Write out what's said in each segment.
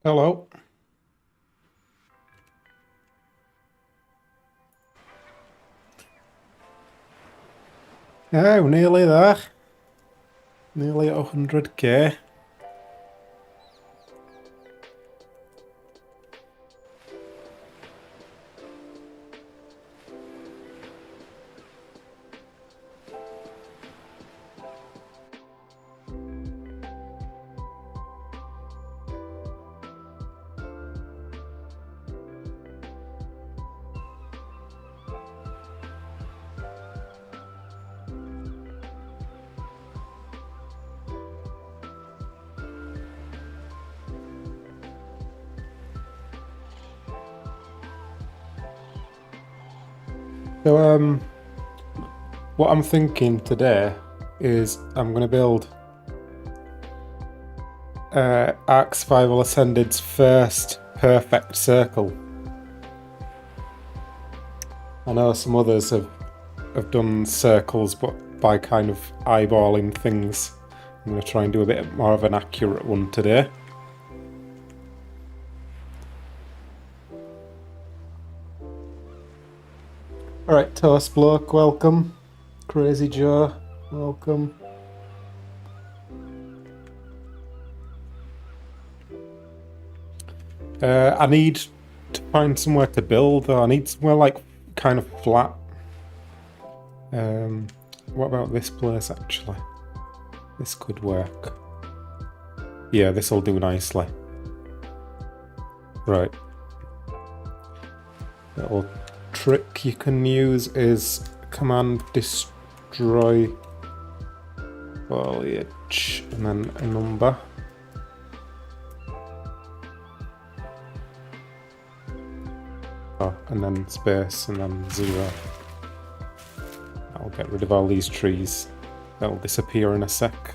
Hello. Yeah, we're nearly there. Nearly at 100k. So, what I'm thinking today is I'm going to build ARK Survival Ascended's first perfect circle. I know some others have done circles, but by kind of eyeballing things. I'm going to try and do a bit more of an accurate one today. Alright, Toast Bloke, welcome. Crazy Joe, welcome. I need to find somewhere to build, though. I need somewhere like kind of flat. What about this place actually? This could work. Yeah, this will do nicely. Right. Little trick you can use is command destroy foliage and then a number. Oh, and then space and then 0. I'll get rid of all these trees. They'll disappear in a sec.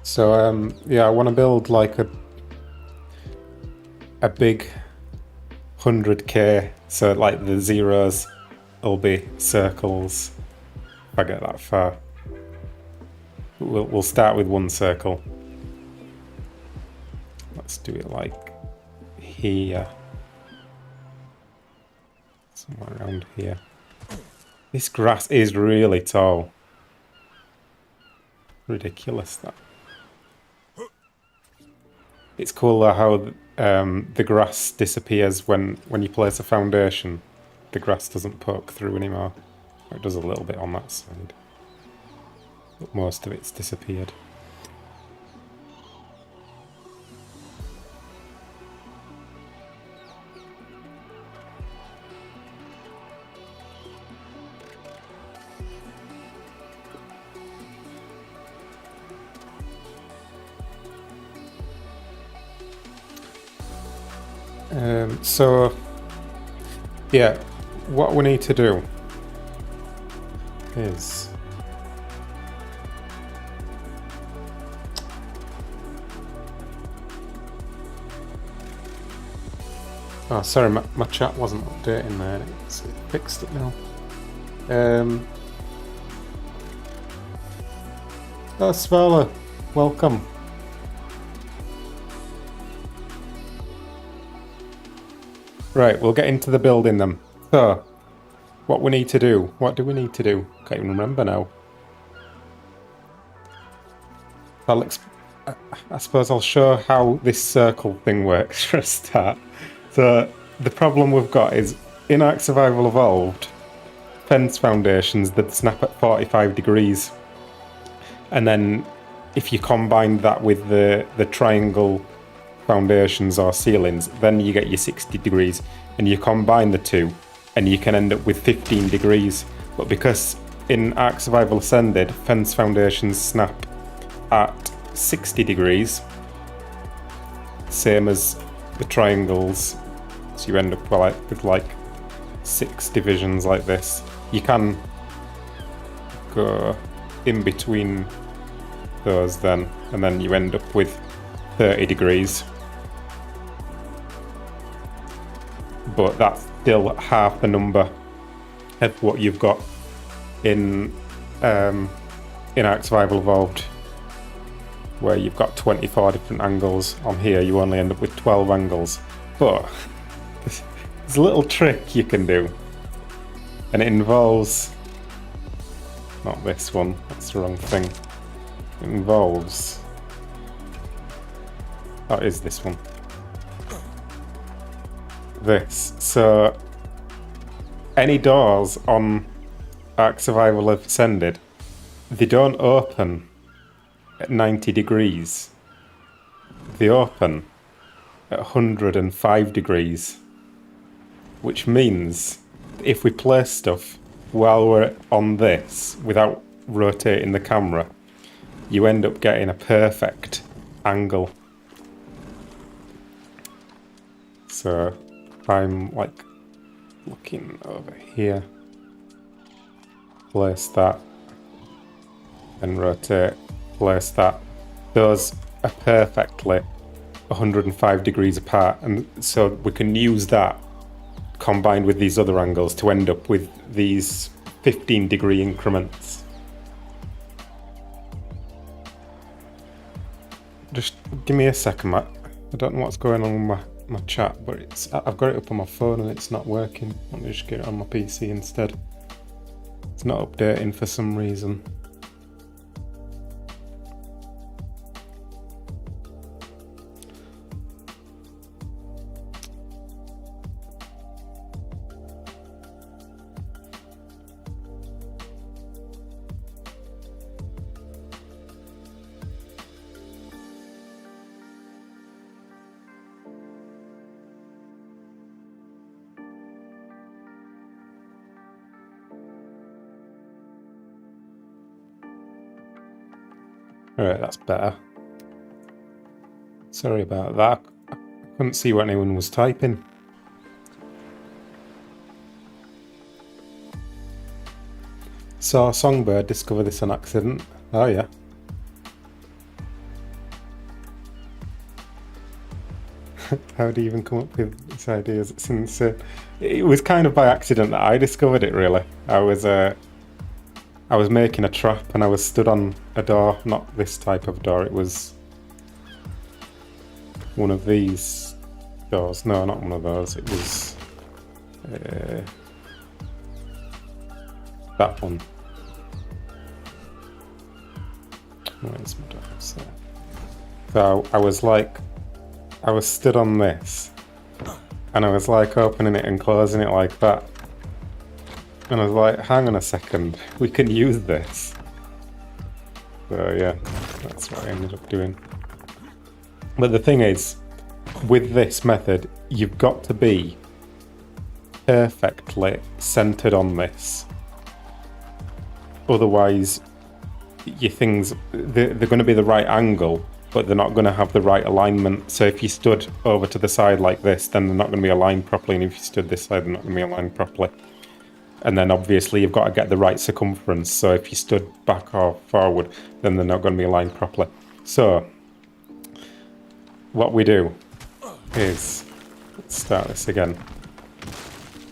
So yeah, I want to build like a big 100k, so like the zeros will be circles if I get that far. We'll start with one circle. Let's do it like here, somewhere around here. This grass is really tall. Ridiculous, that. It's cool though how the grass disappears when you place a foundation. The grass doesn't poke through anymore. It does a little bit on that side, but most of it's disappeared. So yeah, what we need to do is oh, sorry, my chat wasn't updating there. It fixed it now. Oh, Svala, welcome. Right, we'll get into the building then. So, what we need to do. What do we need to do? Can't even remember now. I suppose I'll show how this circle thing works for a start. So, the problem we've got is, in ARK Survival Evolved, fence foundations that snap at 45 degrees. And then, if you combine that with the triangle foundations or ceilings, then you get your 60 degrees, and you combine the two and you can end up with 15 degrees. But because in ARK Survival Ascended fence foundations snap at 60 degrees, same as the triangles, so you end up with like 6 divisions like this. You can go in between those then, and then you end up with 30 degrees. But that's still half the number of what you've got in ARK Survival Evolved, where you've got 24 different angles. On here you only end up with 12 angles. But there's a little trick you can do, and it involves, not this one, that's the wrong thing. It involves, oh, it is this one. This. So any doors on ARK Survival Ascended, they don't open at 90 degrees. They open at 105 degrees, which means if we place stuff while we're on this without rotating the camera, you end up getting a perfect angle. So I'm like looking over here, place that, and rotate, place that. Those are perfectly 105 degrees apart, and so we can use that combined with these other angles to end up with these 15 degree increments. Just give me a second, Matt. I don't know what's going on with my chat, but I've got it up on my phone and it's not working. Let me just get it on my PC instead. It's not updating for some reason. Alright, that's better. Sorry about that. I couldn't see what anyone was typing. Saw Songbird discover this on accident. Oh yeah. How do you even come up with these ideas? It's insane. It was kind of by accident that I discovered it, really. I was making a trap and I was stood on a door, not this type of door, it was one of these doors. No, not one of those, it was that one. Where's my door? So I was stood on this and I was like opening it and closing it like that. And I was like, hang on a second, we can use this. So yeah, that's what I ended up doing. But the thing is, with this method, you've got to be perfectly centered on this. Otherwise, your things, they're going to be the right angle, but they're not going to have the right alignment. So if you stood over to the side like this, then they're not going to be aligned properly. And if you stood this side, they're not going to be aligned properly. And then obviously you've got to get the right circumference. So if you stood back or forward, then they're not going to be aligned properly. So what we do is, let's start this again.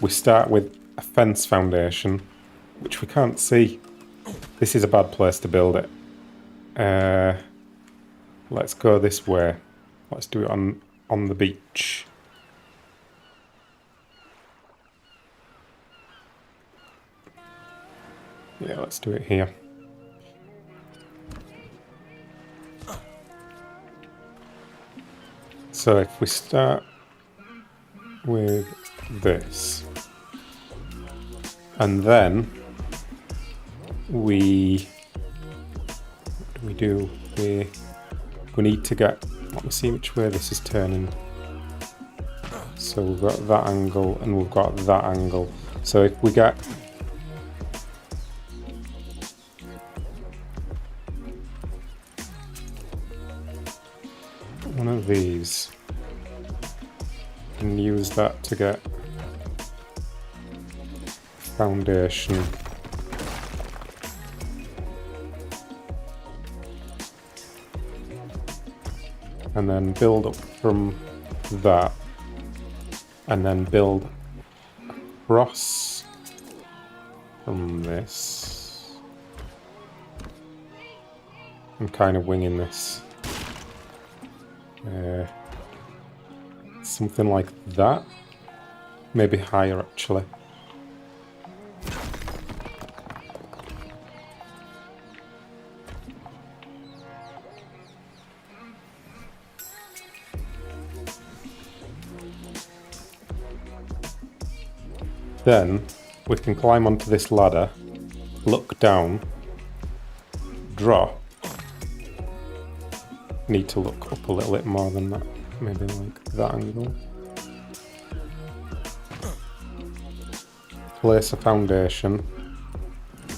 We start with a fence foundation, which we can't see. This is a bad place to build it. Let's go this way. Let's do it on the beach. Yeah, let's do it here. So if we start with this, and then what do? We need to get, let me see which way this is turning. So we've got that angle and we've got that angle. So if we get one of these and use that to get foundation. and then build up from that, and then build across from this. I'm kind of winging this. Something like that. Maybe higher, actually. Then we can climb onto this ladder, look down, drop. Need to look up a little bit more than that. Maybe like that angle. Place a foundation.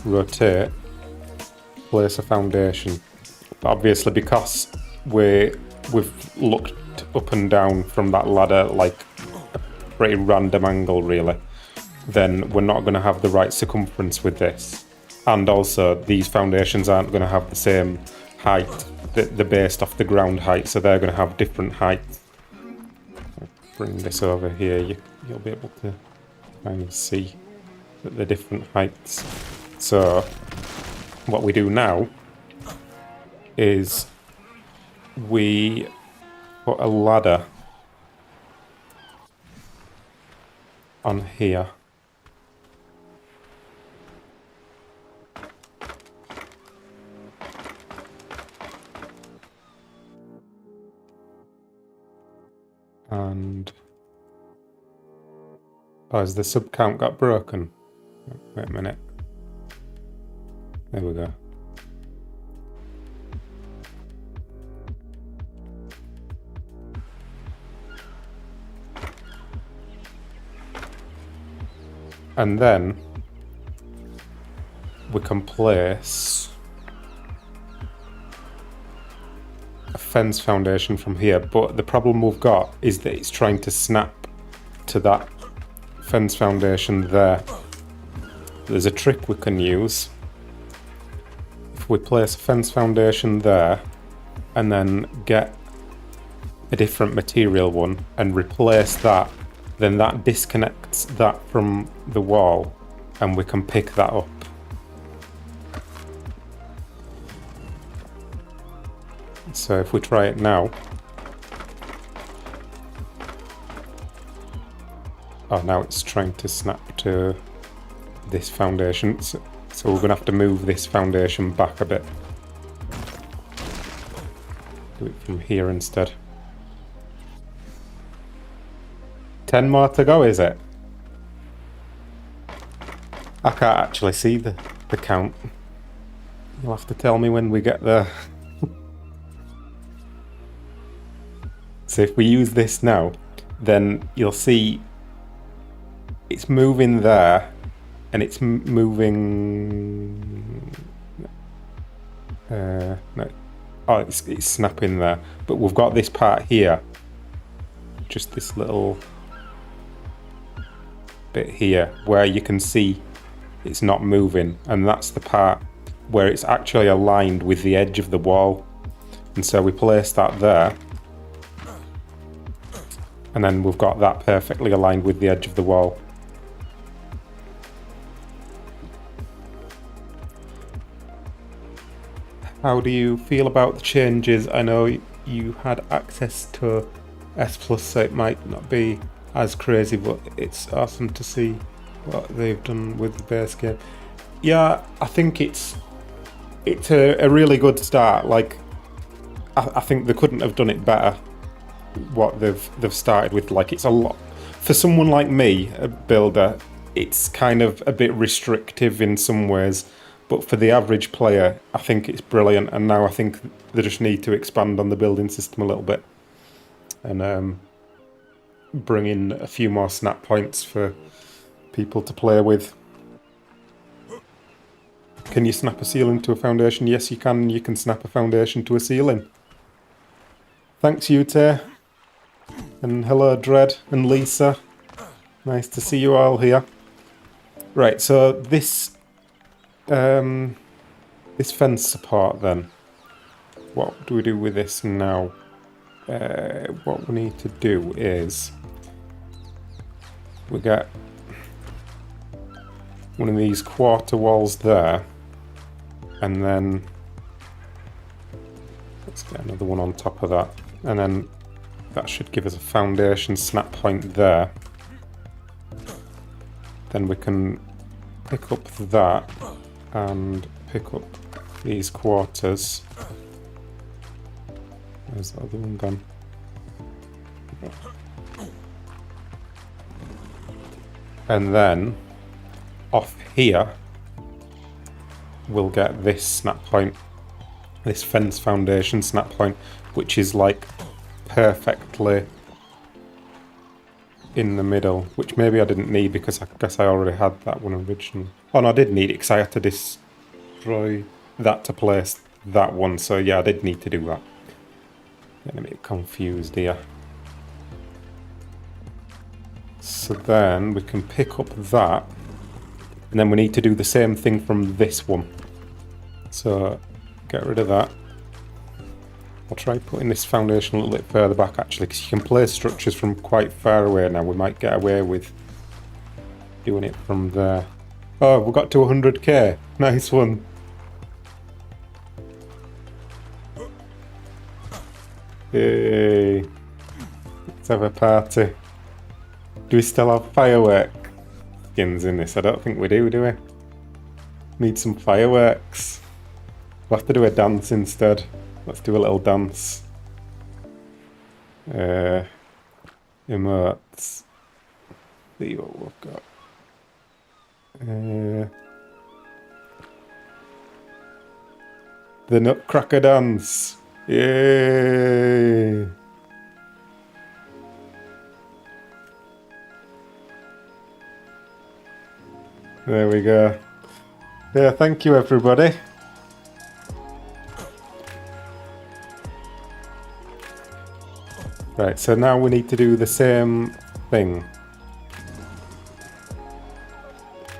Rotate. Place a foundation. But obviously, because we've looked up and down from that ladder like a pretty random angle, really, then we're not going to have the right circumference with this. And also, these foundations aren't going to have the same height. They're based off the ground height, so they're going to have different heights. Bring this over here, you'll be able to kind of see that they're different heights. So what we do now is we put a ladder on here. And oh, has the sub count got broken? Wait a minute. There we go. And then we can place a fence foundation from here, but the problem we've got is that it's trying to snap to that fence foundation there. There's a trick we can use. If we place a fence foundation there and then get a different material one and replace that, then that disconnects that from the wall and we can pick that up. So if we try it now, oh, now it's trying to snap to this foundation, so we're going to have to move this foundation back a bit. Do it from here instead. 10 more to go, is it? I can't actually see the count. You'll have to tell me when we get there. So if we use this now, then you'll see it's moving there, and it's moving... no. Oh, it's snapping there. But we've got this part here. Just this little bit here, where you can see it's not moving. And that's the part where it's actually aligned with the edge of the wall. And so we place that there. And then we've got that perfectly aligned with the edge of the wall. How do you feel about the changes? I know you had access to S+, so it might not be as crazy, but it's awesome to see what they've done with the base game. Yeah, I think it's a really good start. Like, I think they couldn't have done it better. What they've started with, like, it's a lot for someone like me, a builder. It's kind of a bit restrictive in some ways, but for the average player, I think it's brilliant. And now I think they just need to expand on the building system a little bit and bring in a few more snap points for people to play with. Can you snap a ceiling to a foundation? Yes, you can. You can snap a foundation to a ceiling. Thanks, Ute. And hello, Dread and Lisa. Nice to see you all here. Right, so this fence support then. What do we do with this now? what we need to do is we get one of these quarter walls there, and then let's get another one on top of that, and then that should give us a foundation snap point there. Then we can pick up that and pick up these quarters. Where's the other one gone? And then off here we'll get this snap point, this fence foundation snap point, which is like perfectly in the middle, which maybe I didn't need because I guess I already had that one originally. Oh no, I did need it because I had to destroy that to place that one, so yeah, I did need to do that. Getting a bit confused here. So then we can pick up that, and then we need to do the same thing from this one. So get rid of that. I'll try putting this foundation a little bit further back actually, because you can place structures from quite far away now. We might get away with doing it from there. Oh, we got to 100k. Nice one. Yay. Let's have a party. Do we still have firework skins in this? I don't think we do we? Need some fireworks. We'll have to do a dance instead. Let's do a little dance. Emotes. See what we've got. The Nutcracker dance. Yay! There we go. Yeah, thank you everybody. Right, so now we need to do the same thing.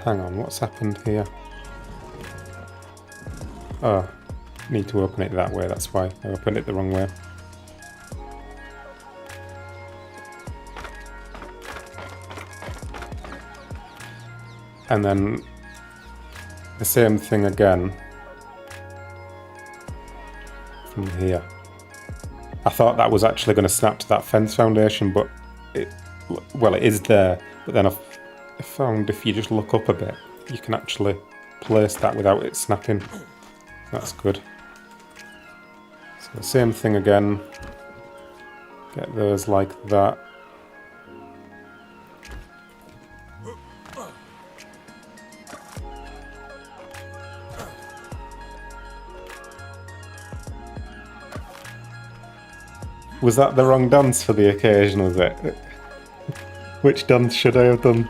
Hang on, what's happened here? Oh, need to open it that way, that's why I opened it the wrong way. And then the same thing again from here. I thought that was actually going to snap to that fence foundation, but it is there. But then I found if you just look up a bit, you can actually place that without it snapping. That's good. So same thing again. Get those like that. Was that the wrong dance for the occasion, was it? Which dance should I have done?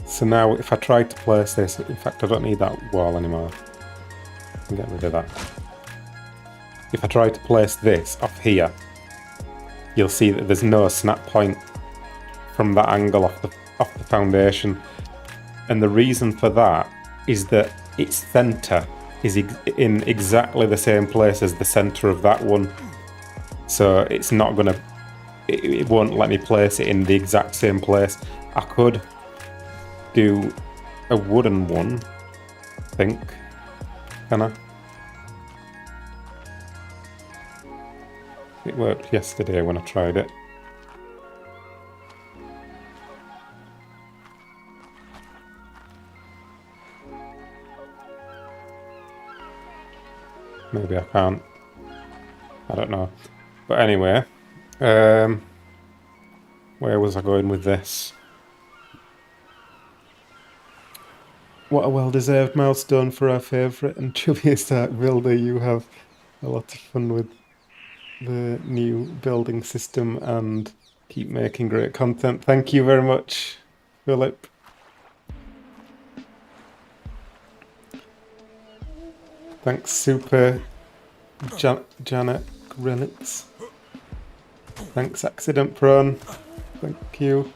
So now if I try to place this, in fact I don't need that wall anymore. I can get rid of that. If I try to place this off here, you'll see that there's no snap point from that angle off the foundation. And the reason for that is that its centre is in exactly the same place as the centre of that one. So it's not gonna, it won't let me place it in the exact same place. I could do a wooden one, I think. Can I? It worked yesterday when I tried it. Maybe I can't. I don't know. But anyway, where was I going with this? What a well-deserved milestone for our favourite and chubbiest ARK builder. You have a lot of fun with the new building system and keep making great content. Thank you very much, Philip. Thanks, Super Janet Grenitz. Thanks, Accident Prone. Thank you.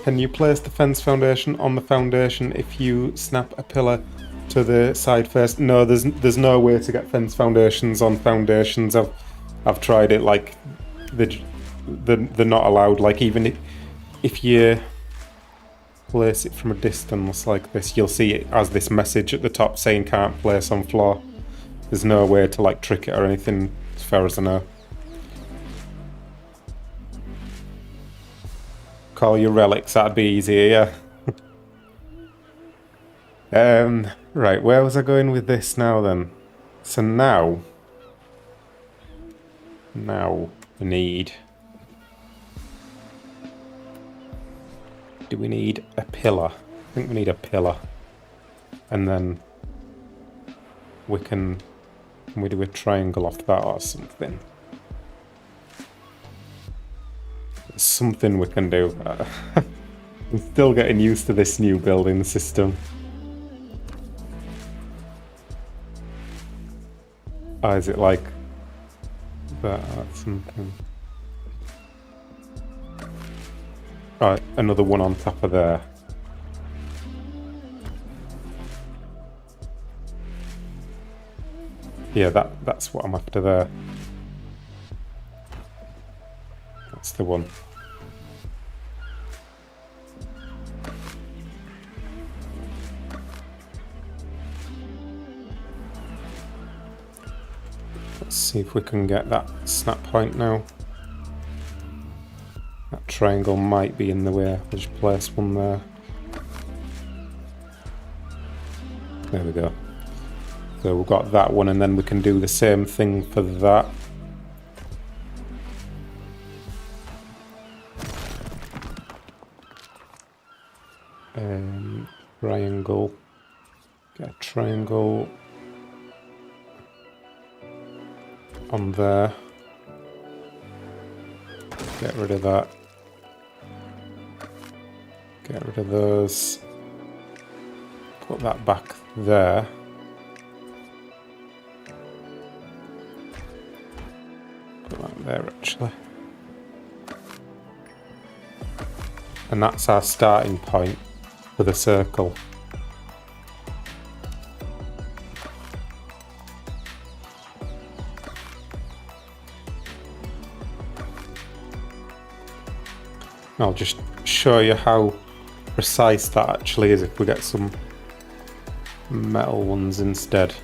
Can you place the fence foundation on the foundation if you snap a pillar to the side first. No, there's no way to get fence foundations on foundations. I've tried it. Like they're not allowed. Like even if you place it from a distance like this, you'll see it as this message at the top saying can't place on floor. There's no way to like trick it or anything, as far as I know. Call your relics, that'd be easier, yeah. Right, where was I going with this now then? So now we need... Do we need a pillar? I think we need a pillar. And then we can do a triangle off that or something? There's something we can do. I'm still getting used to this new building system. Oh, is it like that or something? Oh, another one on top of there. Yeah, that's what I'm after there. That's the one. Let's see if we can get that snap point now. That triangle might be in the way. I'll just place one there. There we go. So we've got that one, and then we can do the same thing for that. Triangle. Get a triangle on there. Get rid of that. Get rid of those. Put that back there. Put that there actually. And that's our starting point for the circle. I'll just show you how precise that actually is if we get some metal ones instead.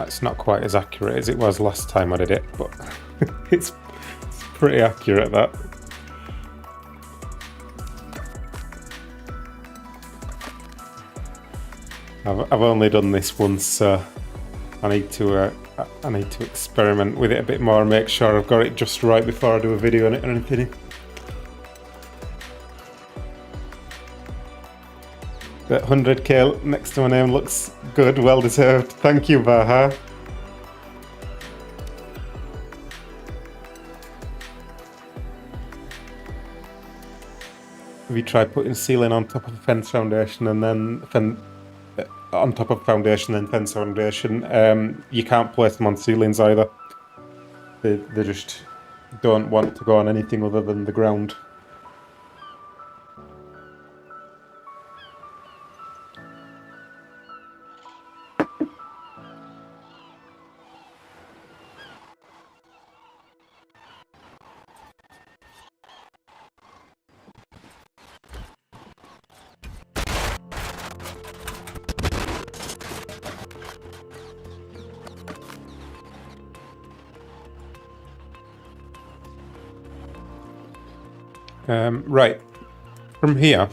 It's not quite as accurate as it was last time I did it, but it's pretty accurate, that. I've only done this once, so I need to experiment with it a bit more and make sure I've got it just right before I do a video on it or anything. That 100k next to my name looks good, well deserved. Thank you, Baha. Have you tried putting ceiling on top of a fence foundation and then on top of foundation and fence foundation? You can't place them on ceilings either. They just don't want to go on anything other than the ground. Right, from here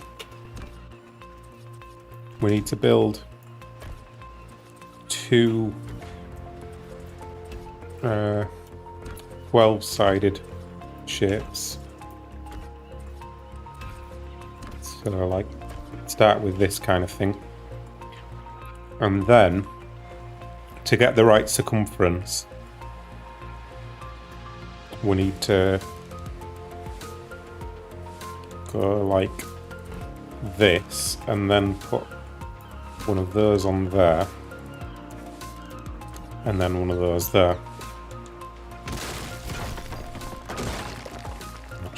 we need to build two 12-sided shapes. So like start with this kind of thing, and then to get the right circumference we need to go like this and then put one of those on there and then one of those there.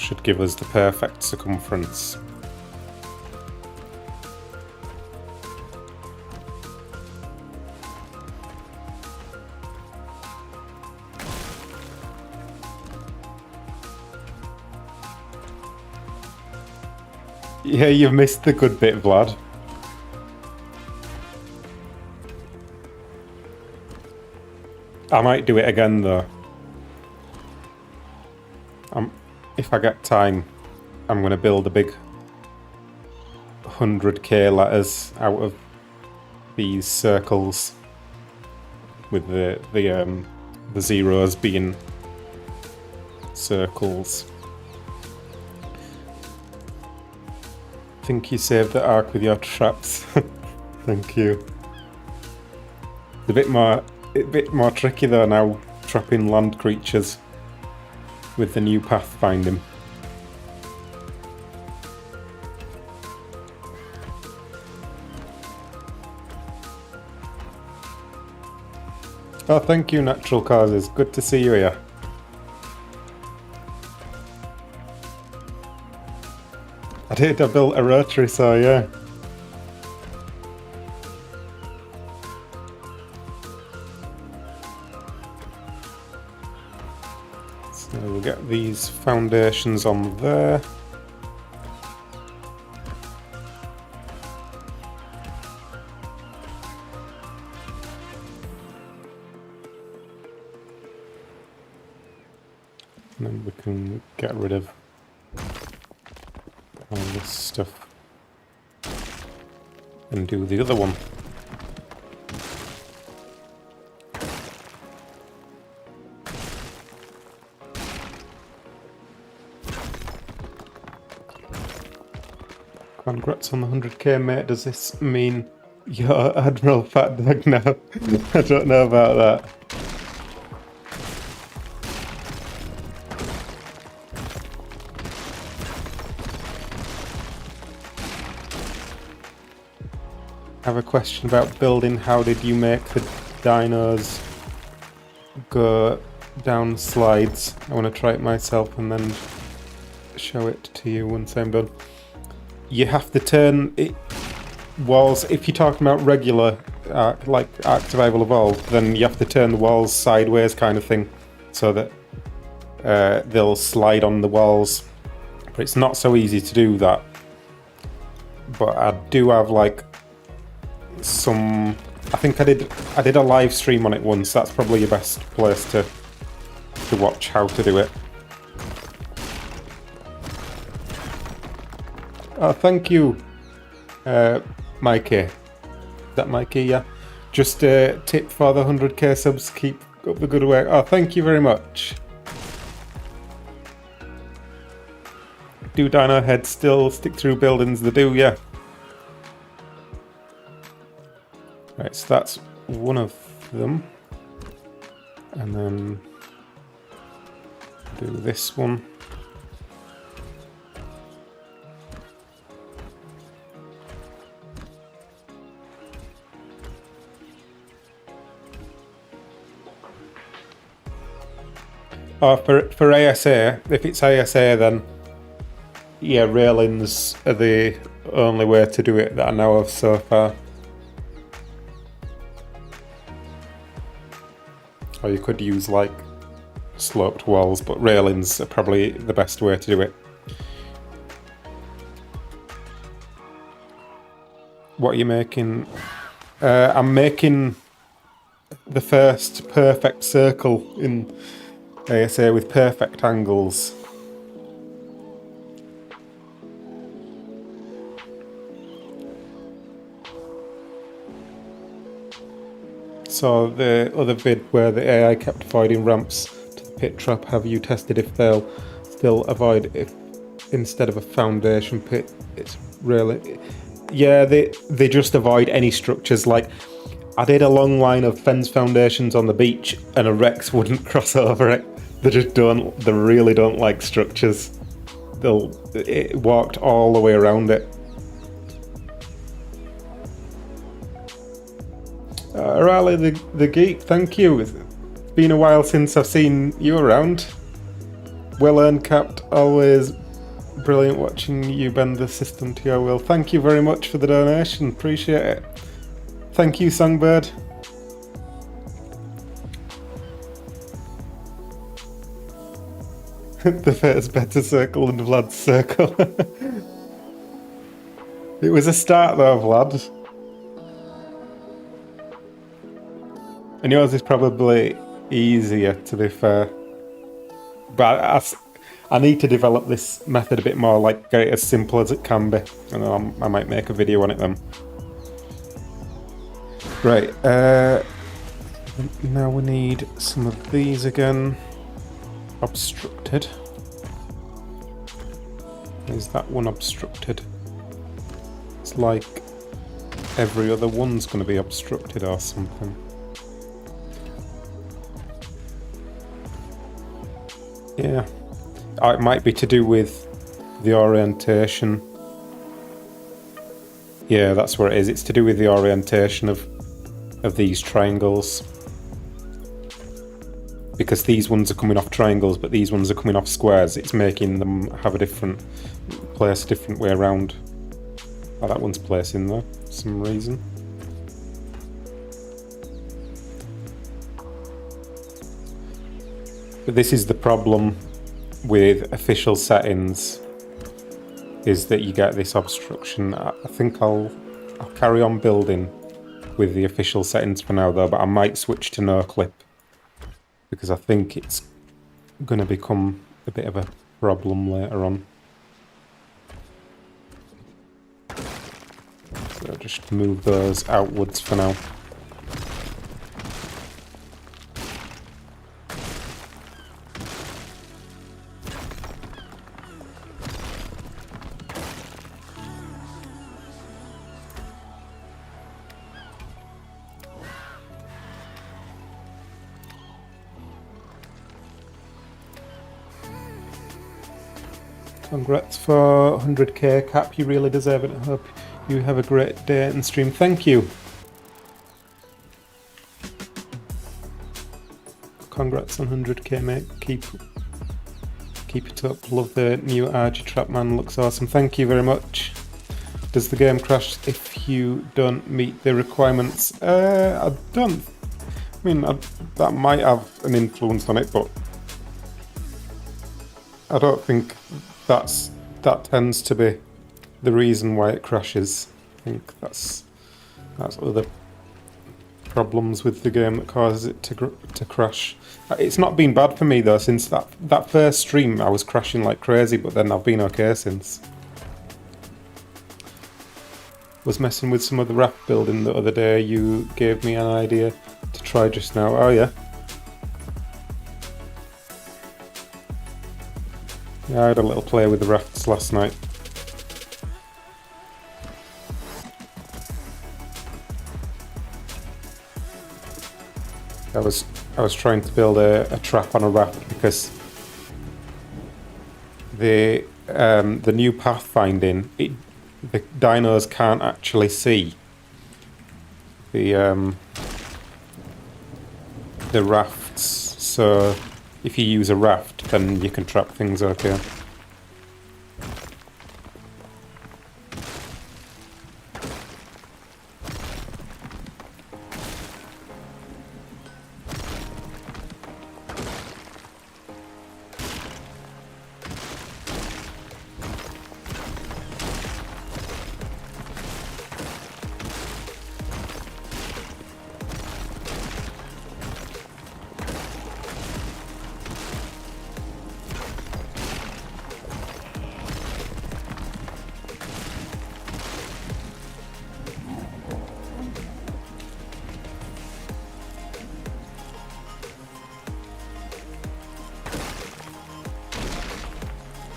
should give us the perfect circumference. Yeah, you've missed the good bit, Vlad. I might do it again, though. If I get time, I'm going to build a big 100k letters out of these circles, with the zeros being circles. I think you saved the ARK with your traps. Thank you. It's a bit more tricky though now, trapping land creatures with the new pathfinding. Oh, thank you, Natural Causes. Good to see you here. I built a rotary saw, yeah. So we'll get these foundations on there. And then we can get rid of all this stuff and do the other one. Congrats on the 100k, mate. Does this mean you're Admiral Fat Dog now? I don't know about that. I have a question about building. How did you make the dinos go down slides? I want to try it myself and then show it to you once I'm done. You have to turn it walls. If you're talking about regular like ARK Survival Evolved, then you have to turn the walls sideways, kind of thing, so that they'll slide on the walls. But it's not so easy to do that. But I do have like some. I think I did a live stream on it once. That's probably your best place to watch how to do it. Oh, thank you, Mikey. Is that Mikey? Yeah. Just a tip for the 100k subs. Keep up the good work. Oh, thank you very much. Do dino heads still stick through buildings? They do, yeah. Right, so that's one of them. And then do this one. Oh, for ASA, if it's ASA, then yeah, railings are the only way to do it that I know of so far. Or you could use like sloped walls, but railings are probably the best way to do it. What are you making? I'm making the first perfect circle in ASA with perfect angles. So the other vid where the AI kept avoiding ramps to the pit trap, have you tested if they'll still avoid if instead of a foundation pit it's really... Yeah, they just avoid any structures. Like, I did a long line of fence foundations on the beach and a Rex wouldn't cross over it. They just don't, they really don't like structures. It walked all the way around it. Raleigh the Geek, thank you. It's been a while since I've seen you around. Well earned, Capped. Always brilliant watching you bend the system to your will. Thank you very much for the donation. Appreciate it. Thank you, Songbird. The first better circle than Vlad's circle. It was a start though, Vlad. And yours is probably easier, to be fair. But I need to develop this method a bit more, like get it as simple as it can be. And then I might make a video on it then. Right, now we need some of these again. Obstructed. Is that one obstructed? It's like every other one's going to be obstructed or something. Yeah. Oh, it might be to do with the orientation. Yeah, that's where it is. It's to do with the orientation of these triangles. Because these ones are coming off triangles, but these ones are coming off squares. It's making them have a different place, a different way around. Oh, that one's placing there for some reason. But this is the problem with official settings, is that you get this obstruction. I think I'll carry on building with the official settings for now though, but I might switch to no clip because I think it's going to become a bit of a problem later on. So just move those outwards for now. Congrats for 100k, Cap. You really deserve it. I hope you have a great day and stream. Thank you. Congrats on 100k, mate. Keep it up. Love the new RG trap, man. Looks awesome. Thank you very much. Does the game crash if you don't meet the requirements? I don't. I mean, that might have an influence on it, but I don't think that tends to be the reason why it crashes. I think that's other problems with the game that causes it to crash. It's not been bad for me though since that first stream. I was crashing like crazy, but then I've been okay since. Was messing with some of the raft building the other day. You gave me an idea to try just now. Oh yeah. Yeah, I had a little play with the rafts last night. I was trying to build a trap on a raft because the new pathfinding, the dinos can't actually see the rafts, so if you use a raft then you can trap things okay.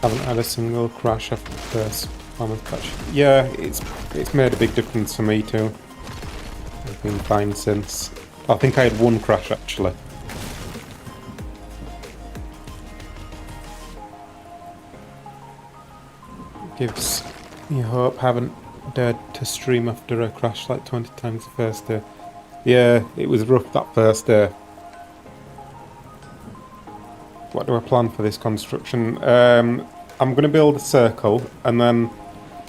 Haven't had a single crash after the first mammoth patch. Yeah, it's made a big difference for me too. I've been fine since. I think I had one crash actually. Gives me hope. Haven't dared to stream after a crash like 20 times the first day. Yeah, it was rough that first day. What do I plan for this construction? I'm going to build a circle and then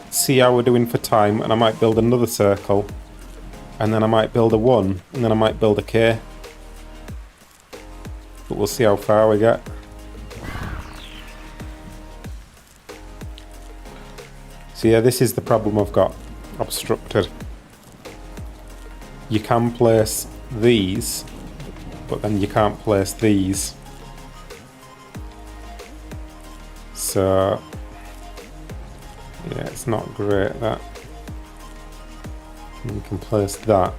see how we're doing for time, and I might build another circle, and then I might build a 1, and then I might build a K. But we'll see how far we get. So yeah, this is the problem I've got obstructed. You can place these, but then you can't place these. So yeah, it's not great that. And you can place that,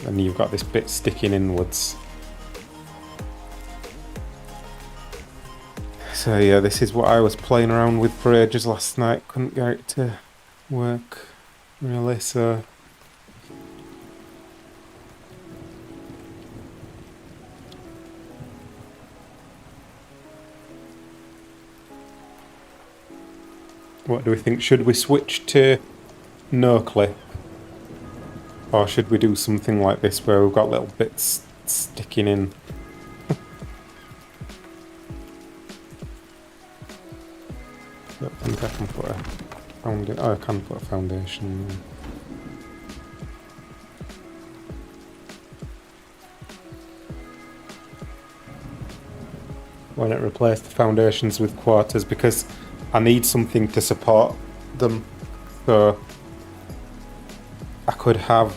and you've got this bit sticking inwards. So yeah, this is what I was playing around with for ages last night. Couldn't get it to work really, so what do we think? Should we switch to no clip? Or should we do something like this where we've got little bits sticking in? I don't think I can put a foundation. Oh, I can put a foundation. Why not replace the foundations with quarters? Because I need something to support them. So I could have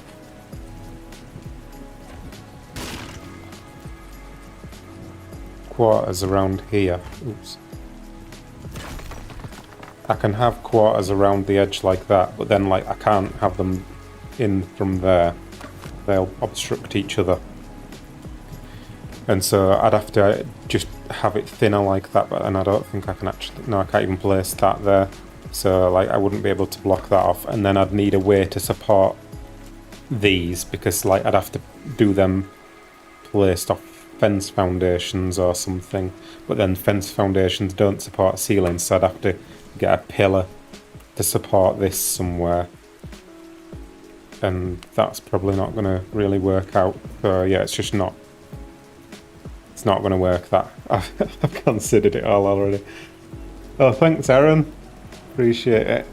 quarters around here. Oops. I can have quarters around the edge like that, but then like I can't have them in from there. They'll obstruct each other. And so I'd have to just have it thinner like that, but then I don't think I can actually, no, I can't even place that there. So like I wouldn't be able to block that off, and then I'd need a way to support these, because like I'd have to do them placed off fence foundations or something, but then fence foundations don't support ceilings, so I'd have to get a pillar to support this somewhere, and that's probably not going to really work out. So yeah, it's just not, it's not going to work. That I've considered it all already. Oh, thanks Aaron, appreciate it.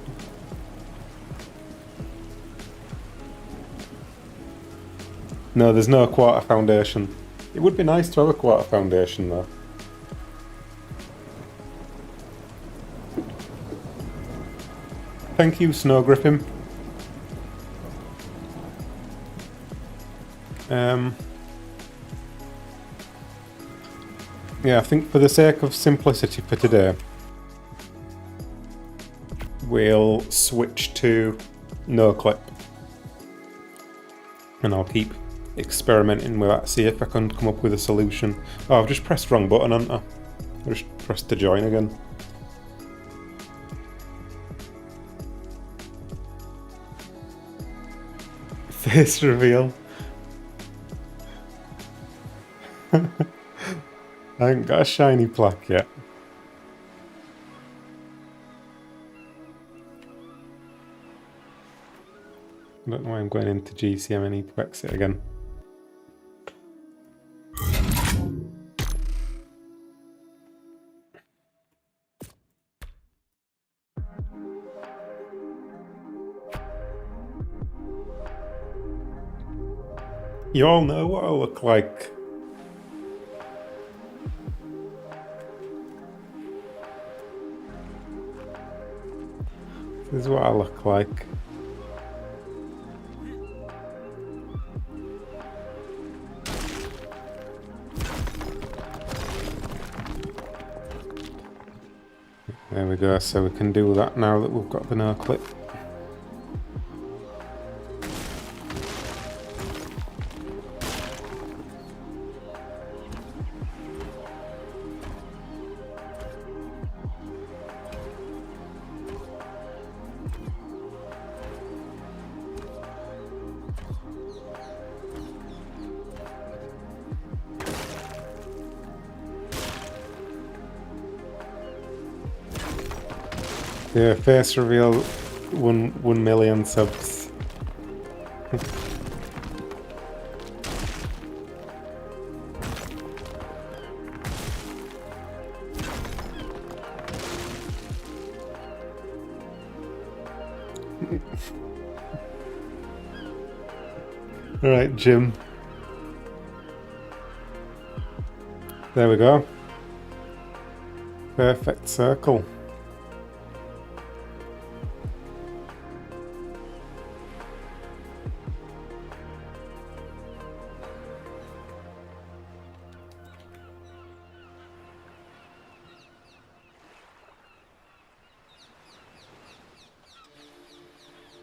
No, there's no quarter foundation. It would be nice to have a quarter foundation though. Thank you, Snow Griffin. Yeah, I think for the sake of simplicity for today, we'll switch to no clip. And I'll keep experimenting with that, see if I can come up with a solution. Oh, I've just pressed wrong button, haven't I? I just pressed to join again. Face reveal. I haven't got a shiny plaque yet. I don't know why I'm going into GCM. I need to exit again. You all know what I look like. This is what I look like. There we go, so we can do that now that we've got the no clip. Yeah, face reveal 1 million subs. Alright, Jim. There we go. Perfect circle.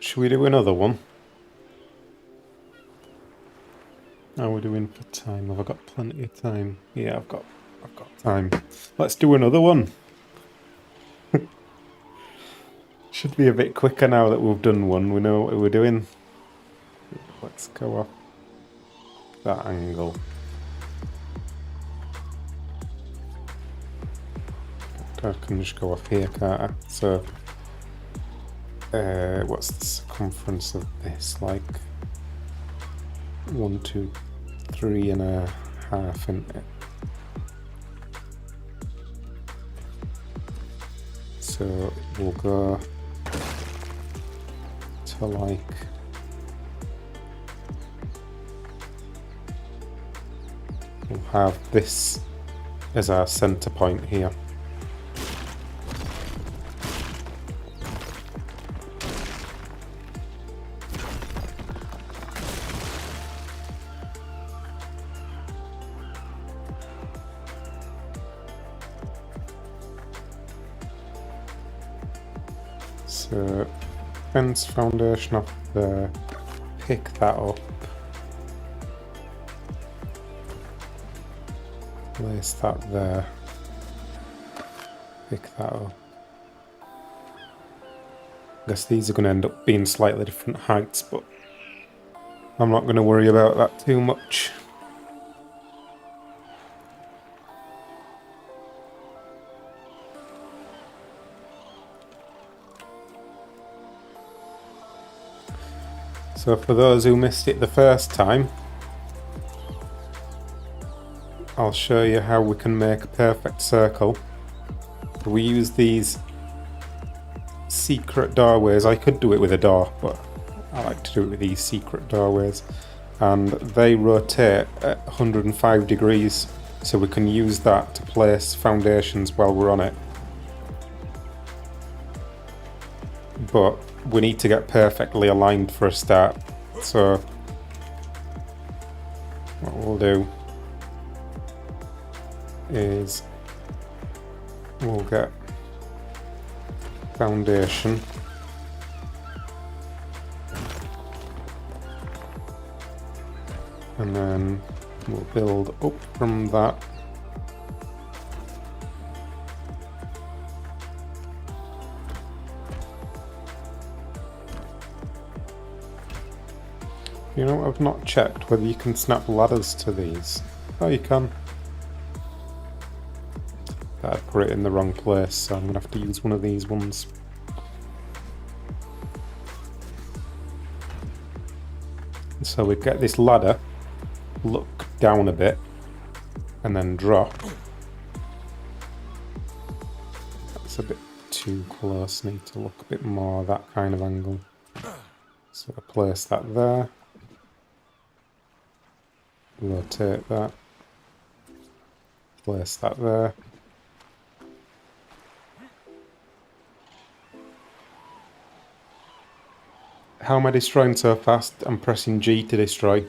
Should we do another one? How are we doing for time? Have I got plenty of time? Yeah, I've got time. Let's do another one. Should be a bit quicker now that we've done one. We know what we're doing. Let's go off that angle. I can just go off here, can't I? So, what's the circumference of this? Like 1, 2, 3.5, isn't it? So we'll go to like we'll have this as our center point here. So fence foundation up there, pick that up, place that there, pick that up. I guess these are going to end up being slightly different heights, but I'm not going to worry about that too much. So for those who missed it the first time, I'll show you how we can make a perfect circle. We use these secret doorways. I could do it with a door, but I like to do it with these secret doorways. And they rotate at 105 degrees, so we can use that to place foundations while we're on it. But we need to get perfectly aligned for a start. So what we'll do is we'll get foundation, and then we'll build up from that. You know, I've not checked whether you can snap ladders to these. Oh, you can. But I put it in the wrong place, so I'm going to have to use one of these ones. So we get this ladder, look down a bit, and then drop. That's a bit too close, need to look a bit more that kind of angle. So I place that there. Rotate that, place that there. How am I destroying so fast? I'm pressing G to destroy.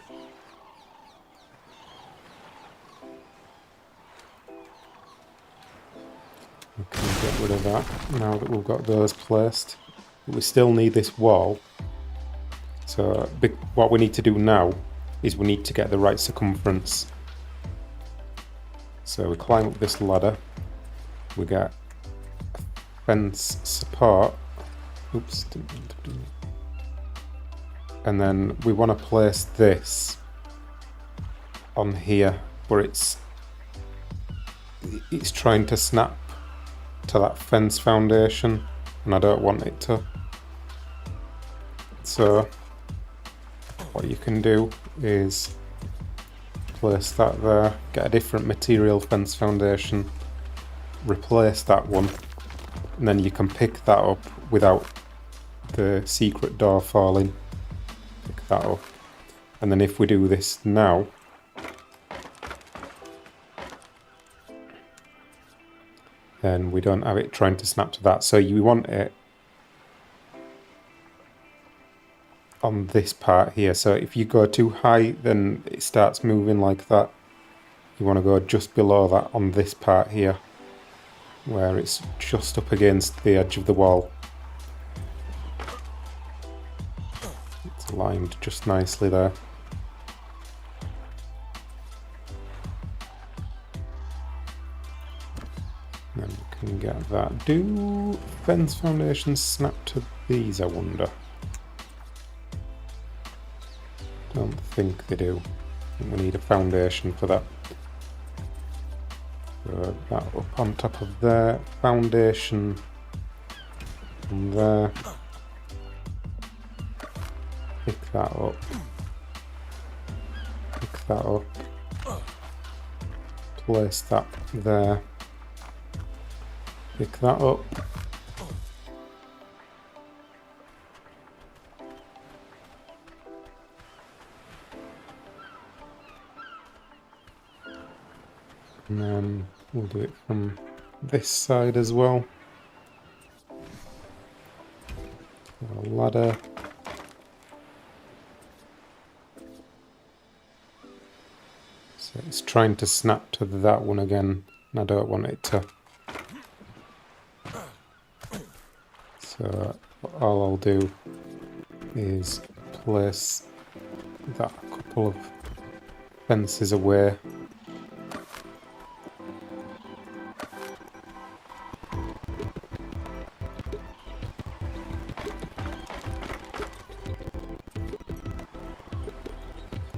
We can get rid of that now that we've got those placed. But we still need this wall. So what we need to do now is we need to get the right circumference. So we climb up this ladder, we get a fence support, oops, and then we want to place this on here where it's trying to snap to that fence foundation, and I don't want it to. So what you can do is place that there, get a different material fence foundation, replace that one, and then you can pick that up without the secret door falling. Pick that up. And then if we do this now, then we don't have it trying to snap to that. So you want it on this part here. So if you go too high, then it starts moving like that. You want to go just below that on this part here, where it's just up against the edge of the wall. It's aligned just nicely there. Then we can get that. Do fence foundations snap to these, I wonder? Don't think they do. I think we need a foundation for that. So that up on top of there, foundation from there. Pick that up. Pick that up. Place that there. Pick that up. And then we'll do it from this side as well. A ladder. So it's trying to snap to that one again, and I don't want it to. So all I'll do is place that a couple of fences away.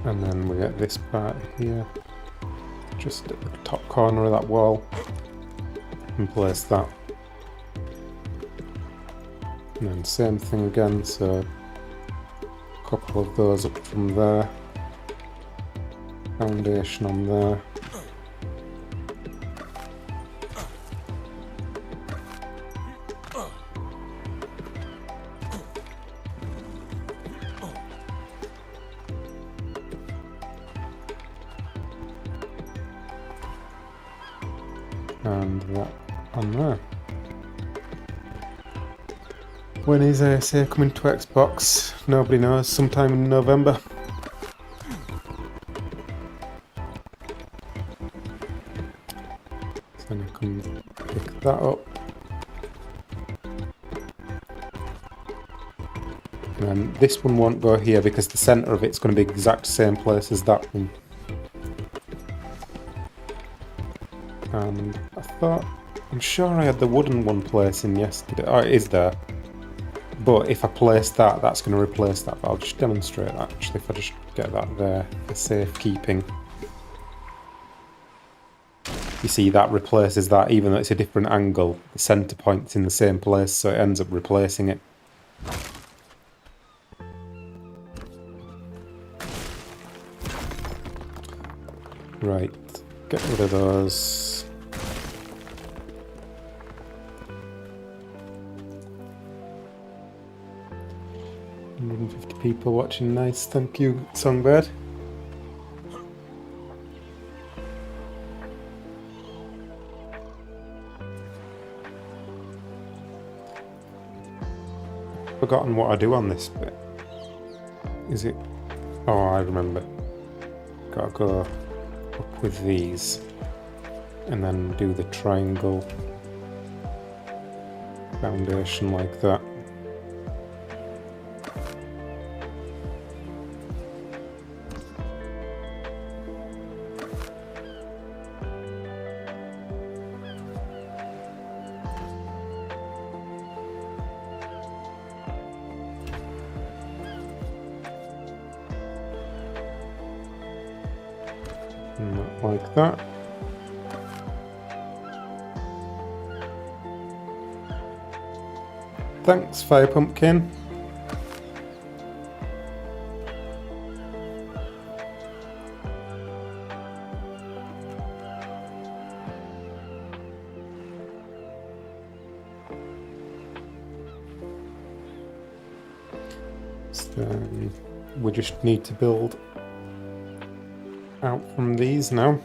And then we get this part here, just at the top corner of that wall, and place that. And then same thing again, so a couple of those up from there, foundation on there. And that on there. When is ASA coming to Xbox? Nobody knows, sometime in November. So then I can pick that up. And then this one won't go here because the centre of it's going to be the exact same place as that one. And I thought, I'm sure I had the wooden one placing yesterday. Oh, it is there. But if I place that, that's going to replace that. But I'll just demonstrate that actually if I just get that there for safekeeping. You see that replaces that even though it's a different angle. The centre point's in the same place, so it ends up replacing it. Right, get rid of those. 150 people watching, nice, thank you, Songbird. Forgotten what I do on this bit. Is it? Oh, I remember. Gotta go up with these and then do the triangle foundation like that. Like that. Thanks, Fire Pumpkin. We just need to build out from these now.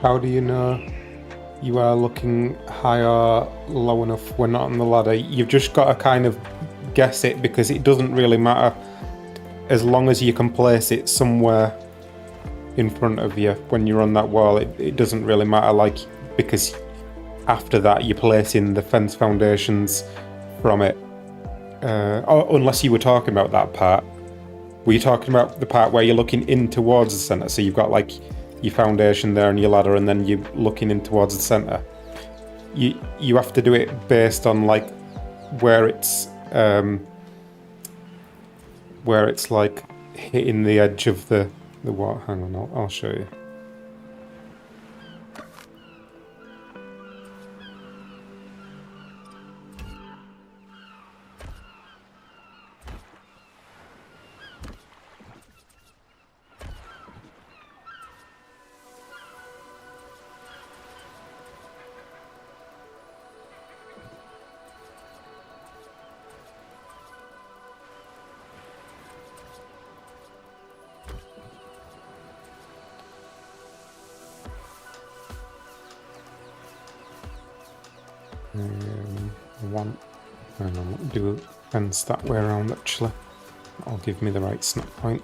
How do you know you are looking high or low enough when not on the ladder? You've just got to kind of guess it, because it doesn't really matter as long as you can place it somewhere in front of you when you're on that wall. It doesn't really matter, like, because after that you're placing the fence foundations from it. Unless you were talking about that part. Were you talking about the part where you're looking in towards the centre? So you've got like your foundation there and your ladder, and then you're looking in towards the centre. You have to do it based on like where it's like hitting the edge of the what? Hang on, I'll show you. Hang on, do a fence that way around actually. That'll give me the right snap point.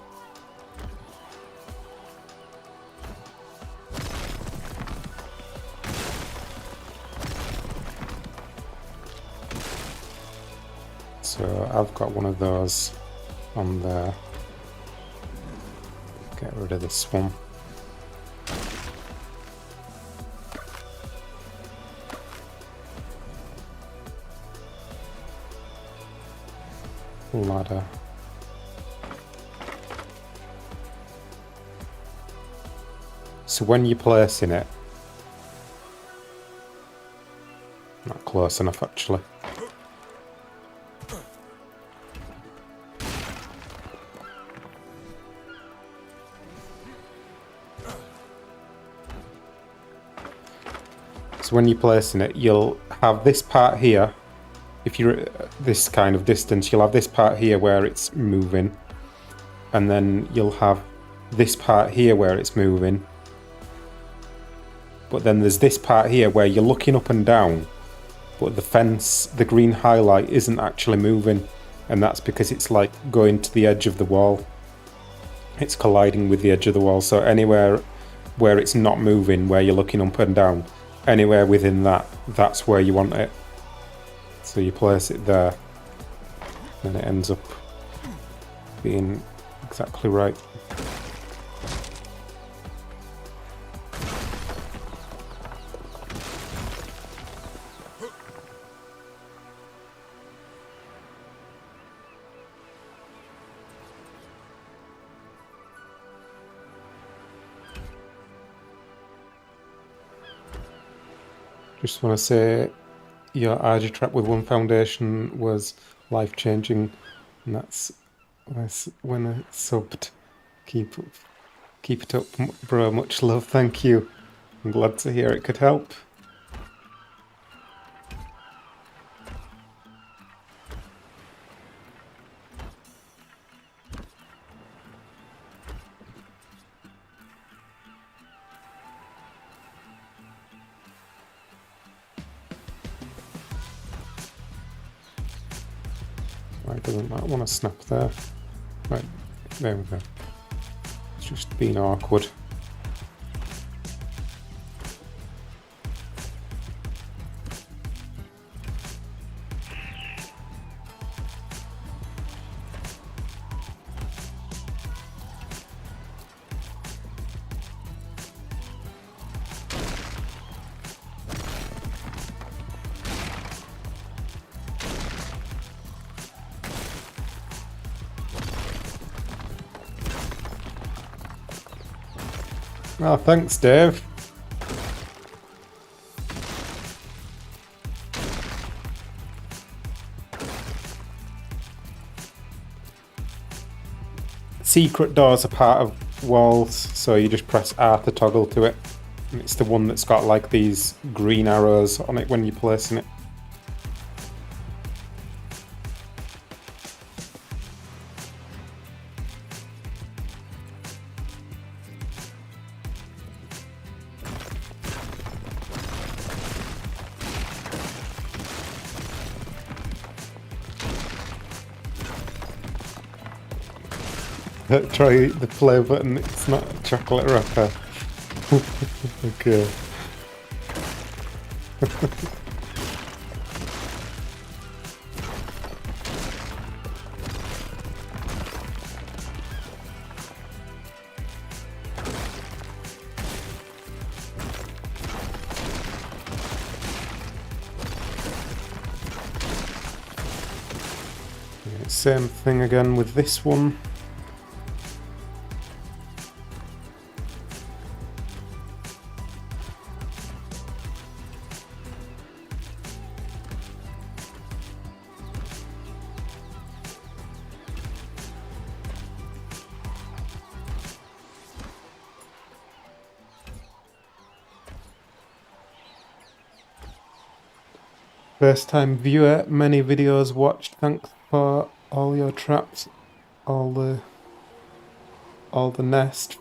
So I've got one of those on there. Get rid of this one. Ladder. So when you're placing it, not close enough actually. So when you're placing it, you'll have this part here. If you're at this kind of distance, you'll have this part here where it's moving, and then you'll have this part here where it's moving, but then there's this part here where you're looking up and down, but the fence, the green highlight, isn't actually moving, and that's because it's like going to the edge of the wall. It's colliding with the edge of the wall, so anywhere where it's not moving, where you're looking up and down, anywhere within that, that's where you want it. So you place it there, and it ends up being exactly right. Just want to say, your RG trap with one foundation was life-changing, and that's when I subbed. Keep it up, bro. Much love, thank you. I'm glad to hear it could help. Doesn't that want to snap there? Right, there we go. It's just being awkward. Oh, thanks, Dave. Secret doors are part of walls, so you just press R to toggle to it. And it's the one that's got like these green arrows on it when you're placing it. Try the play button, it's not a chocolate wrapper. Okay. Same thing again with this one. First time viewer, many videos watched. Thanks for all your traps, all the nest.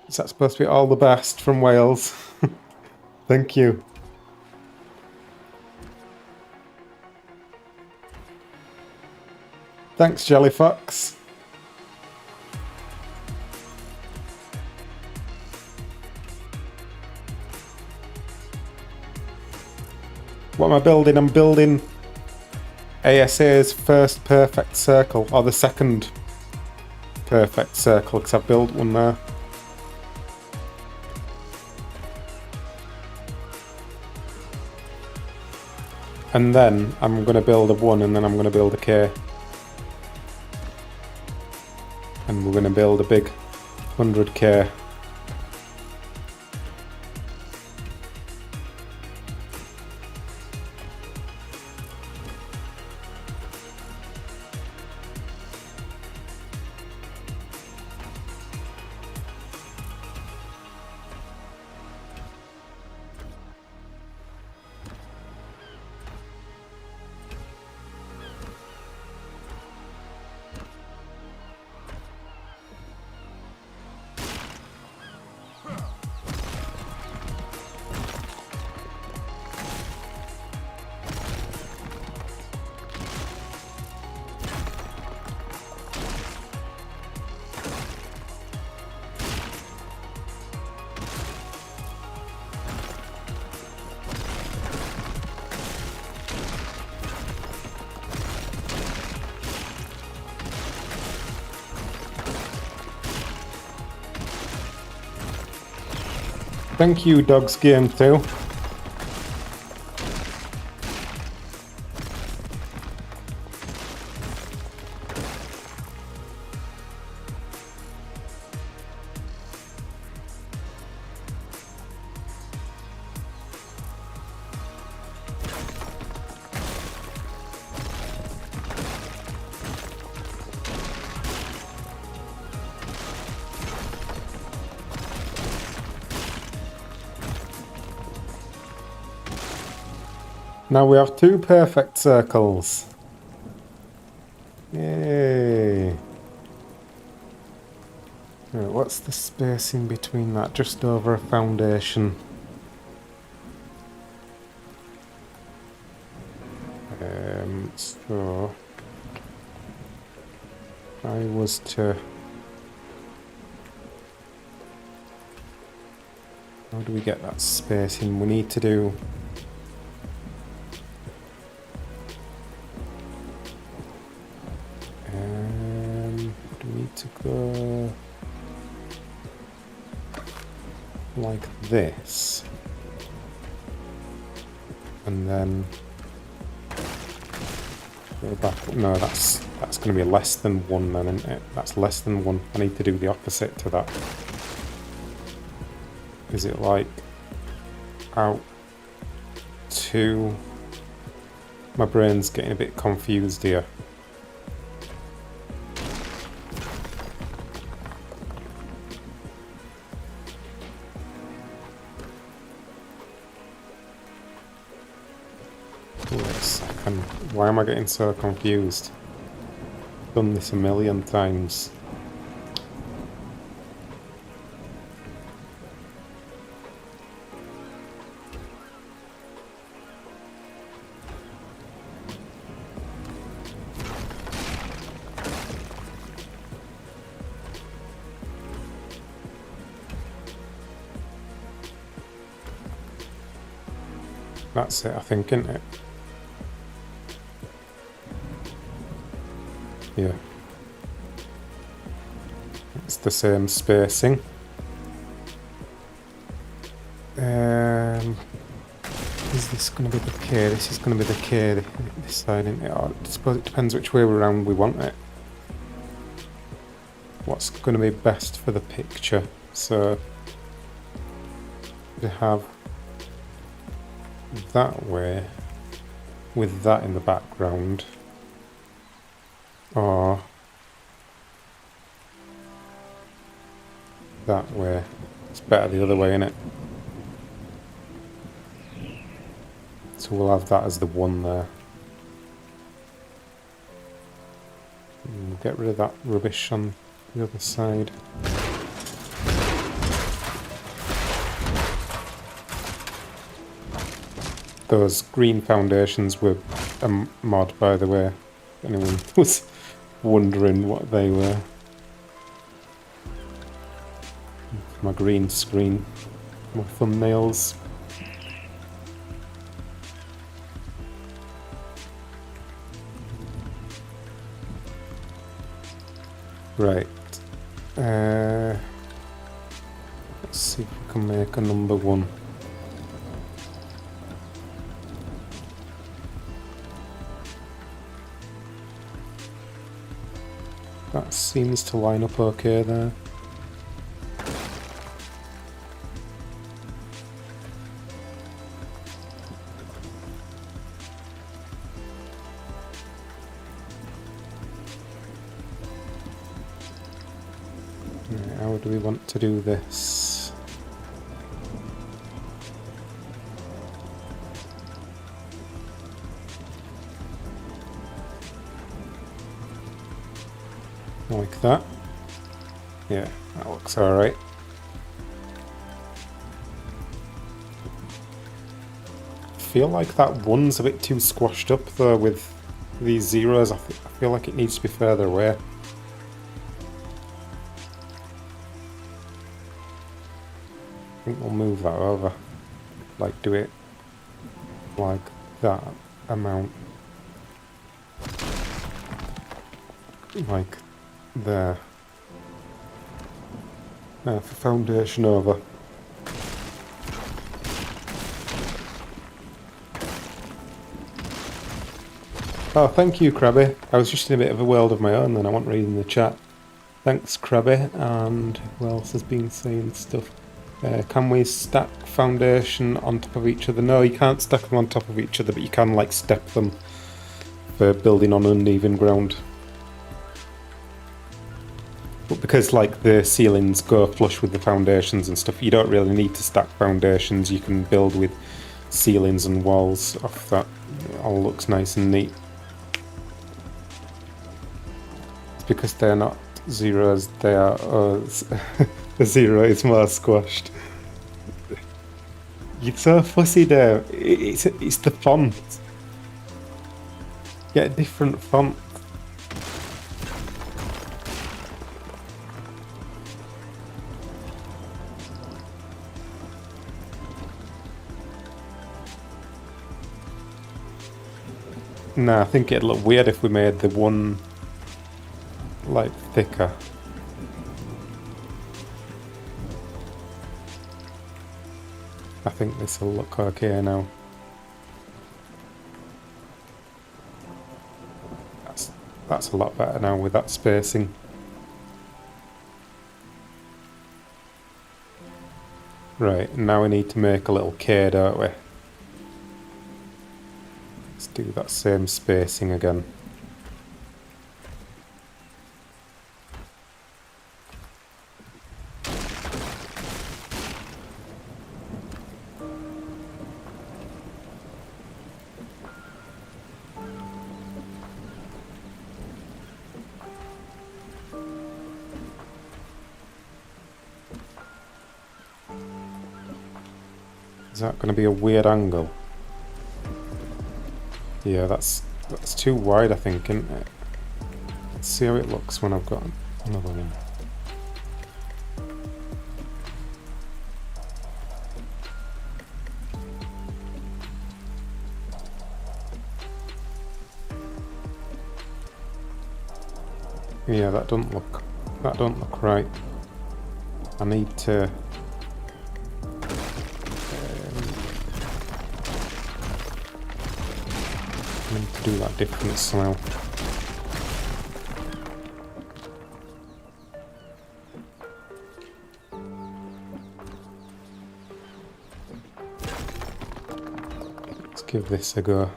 Is that supposed to be all the best from Wales? Thank you. Thanks, Jellyfox. What am I building? I'm building ASA's first perfect circle, or the second perfect circle, because I've built one there. And then I'm going to build a 1, and then I'm going to build a K. And we're going to build a big 100K. Thank you, Dogs Game 2. Now we have 2 perfect circles. Yay! Right, what's the spacing between that? Just over a foundation. So if I was to... How do we get that spacing? We need to do... we need to go like this, and then go back. No, that's going to be less than 1 then, isn't it? That's less than 1. I need to do the opposite to that. Is it like out to... My brain's getting a bit confused here. Wait a second. Why am I getting so confused? Done this a million times. That's it, I think, isn't it? Yeah. It's the same spacing. Is this going to be the K? This is going to be the K this side, isn't it? I suppose it depends which way around we want it. What's going to be best for the picture? So, we have that way with that in the background, or that way. It's better the other way, innit? So we'll have that as the one there. And we'll get rid of that rubbish on the other side. Those green foundations were a mod, by the way. If anyone was wondering what they were. My green screen, my thumbnails. Right. Let's see if we can make a number one. That seems to line up okay there. Right, how do we want to do this? Like that. Yeah, that looks alright. I feel like that one's a bit too squashed up though with these zeros. I feel like it needs to be further away. I think we'll move that over. Like do it like that amount. Like there. Now for foundation over. Oh, thank you, Krabby. I was just in a bit of a world of my own then. I wasn't reading the chat. Thanks, Krabby. And who else has been saying stuff? Can we stack foundation on top of each other? No, you can't stack them on top of each other, but you can like step them for building on uneven ground. But because like the ceilings go flush with the foundations and stuff, you don't really need to stack foundations. You can build with ceilings and walls off that. It all looks nice and neat. It's because they're not zeros, they are O's. The zero is more squashed. You're so fussy there. It's the font. Get a different font. Nah, I think it'd look weird if we made the one like thicker. I think this will look okay now. That's a lot better now with that spacing. Right, now we need to make a little K, don't we? Let's do that same spacing again. Is that going to be a weird angle? Yeah, that's too wide, I think, isn't it? Let's see how it looks when I've got another one. Yeah, that don't look right. I need to do that different somehow. Let's give this a go.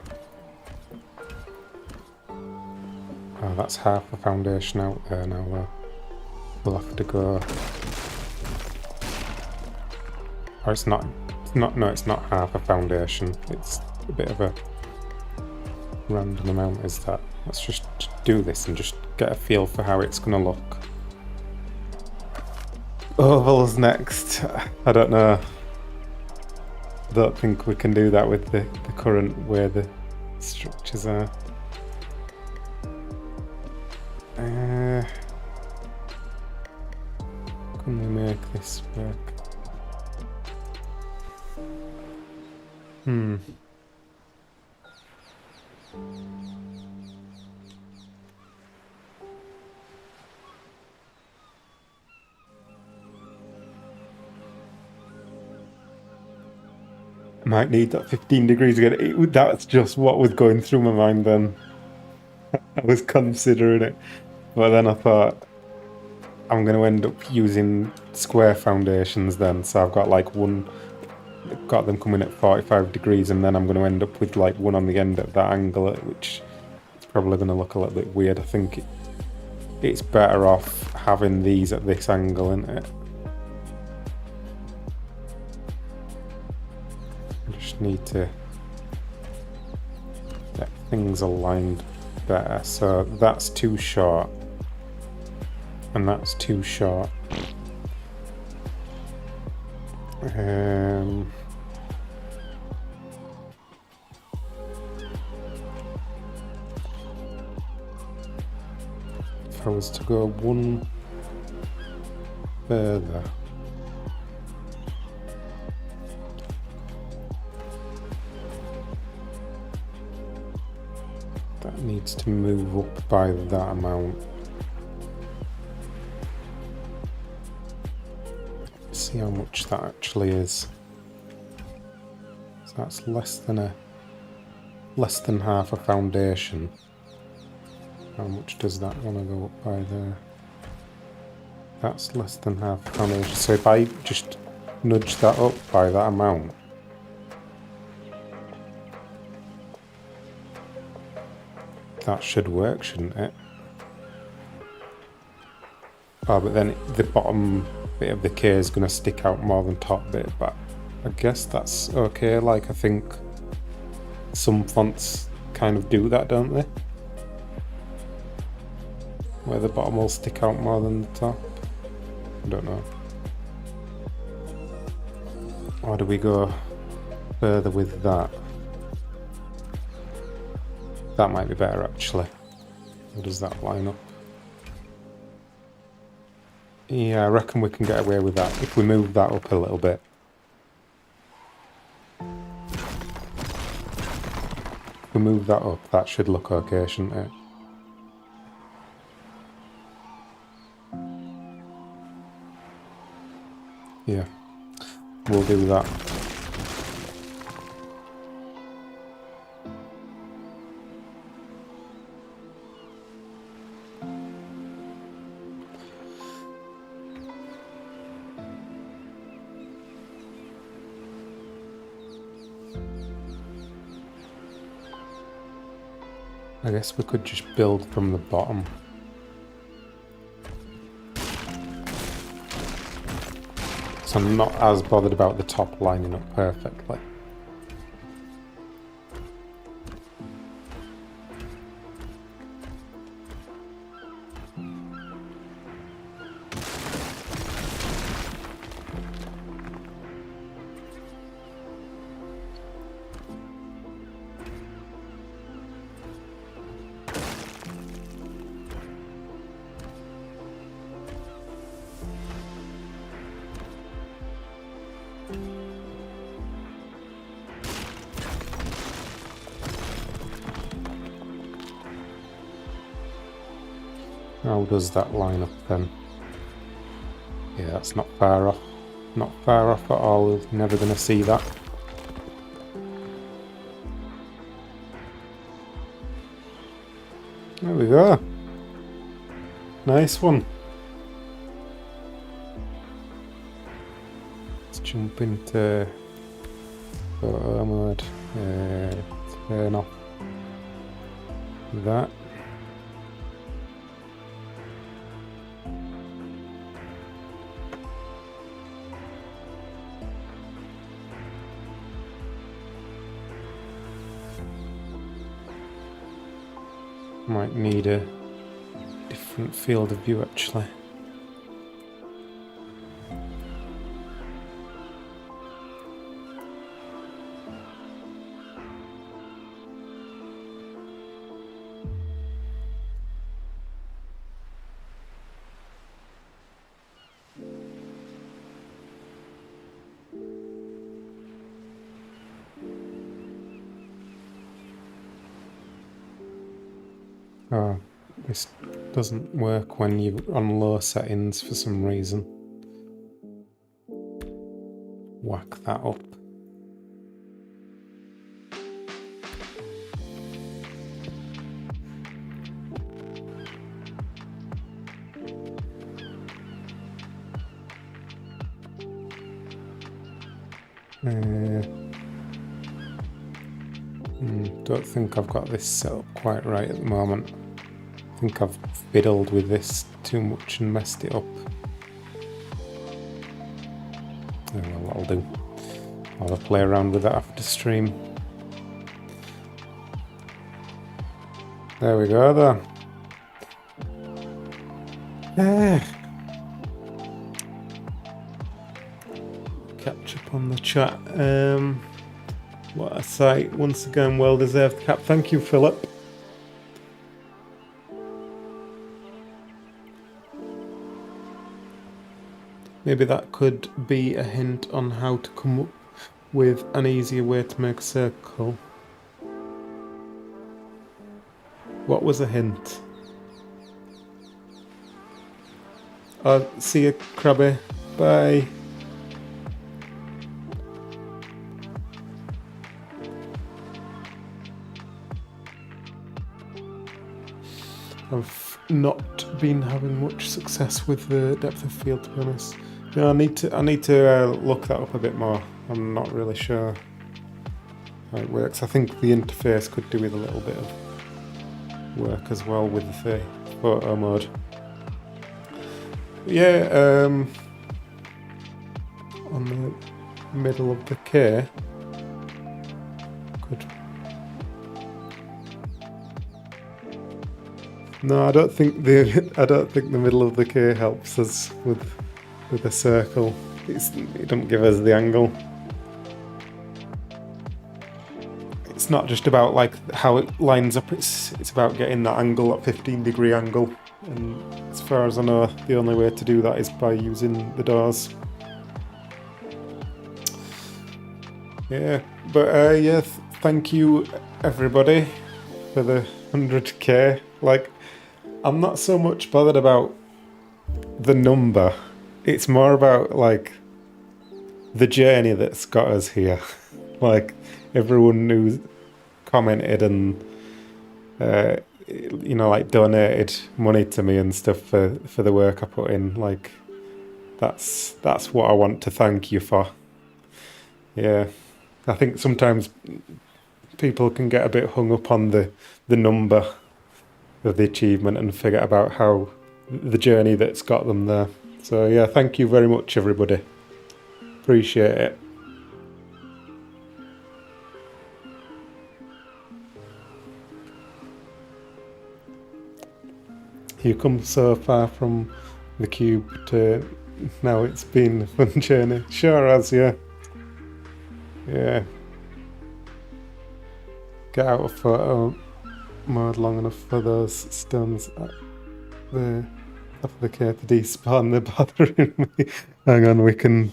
Oh, that's half a foundation out there now though. We'll have to go... Or it's not, no, it's not half a foundation. It's a bit of a random amount, is that? Let's just do this and just get a feel for how it's going to look. Ovals next. I don't know. I don't think we can do that with the current way the structures are. Can we make this work? Might need that 15 degrees again. That's just what was going through my mind then. I was considering it. But then I thought, I'm going to end up using square foundations then. So I've got like got them coming at 45 degrees, and then I'm going to end up with like one on the end at that angle, which is probably going to look a little bit weird. I think it's better off having these at this angle, isn't it? Need to get things aligned better. So that's too short and that's too short. If I was to go one further, that needs to move up by that amount. Let's see how much that actually is. So that's less than half a foundation. How much does that want to go up by there? That's less than half a foundation. So if I just nudge that up by that amount, that should work, shouldn't it? Oh, but then the bottom bit of the K is going to stick out more than top bit, but I guess that's okay. Like, I think some fonts kind of do that, don't they? Where the bottom will stick out more than the top. I don't know. Or do we go further with that? That might be better, actually. How does that line up? Yeah, I reckon we can get away with that if we move that up a little bit. If we move that up, that should look okay, shouldn't it? Yeah, we'll do that. I guess we could just build from the bottom. So I'm not as bothered about the top lining up perfectly. How does that line up then? Yeah, that's not far off. Not far off at all. We're never going to see that. There we go. Nice one. Let's jump into photo mode. Turn off that. Might need a different field of view actually. Oh, this doesn't work when you're on low settings for some reason. Whack that up. Don't think I've got this set up quite right at the moment. I think I've fiddled with this too much and messed it up. Oh well, that'll do. I'll have a play around with that after stream. There we go then. Catch up on the chat. What a sight. Once again, well deserved cap. Thank you, Philip. Maybe that could be a hint on how to come up with an easier way to make a circle. What was a hint? See you, Krabby. Bye. I've not been having much success with the depth of field, to be honest. Yeah, I need to look that up a bit more. I'm not really sure how it works. I think the interface could do with a little bit of work as well with the photo mode. Yeah, on the middle of the K could. No, I don't think the middle of the K helps us with a circle. It doesn't give us the angle. It's not just about like how it lines up. It's about getting that angle, that 15-degree angle. And as far as I know, the only way to do that is by using the doors. Yeah, but yeah, thank you everybody for the 100k. Like, I'm not so much bothered about the number. It's more about like the journey that's got us here. Like everyone who's commented and you know, like donated money to me and stuff for the work I put in. Like that's what I want to thank you for. Yeah, I think sometimes people can get a bit hung up on the number of the achievement and forget about how the journey that's got them there. So yeah, thank you very much, everybody. Appreciate it. You come so far from the cube to now it's been a fun journey. Sure has, yeah. Yeah. Get out of photo mode long enough for those stones at the top of the cave to despawn. They're bothering me. Hang on, we can...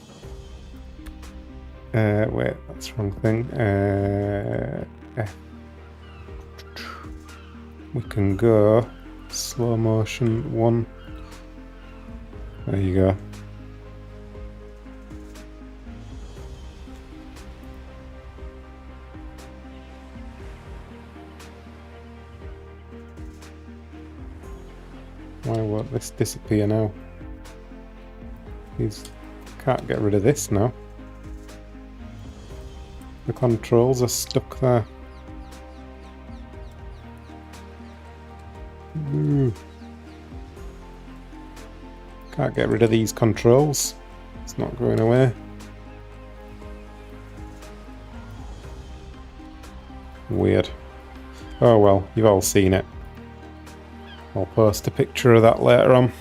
wait, that's the wrong thing. We can go slow motion 1. There you go. Why won't this disappear now? Can't get rid of this now. The controls are stuck there. Ooh. Can't get rid of these controls. It's not going away. Weird. Oh well, you've all seen it. I'll post a picture of that later on.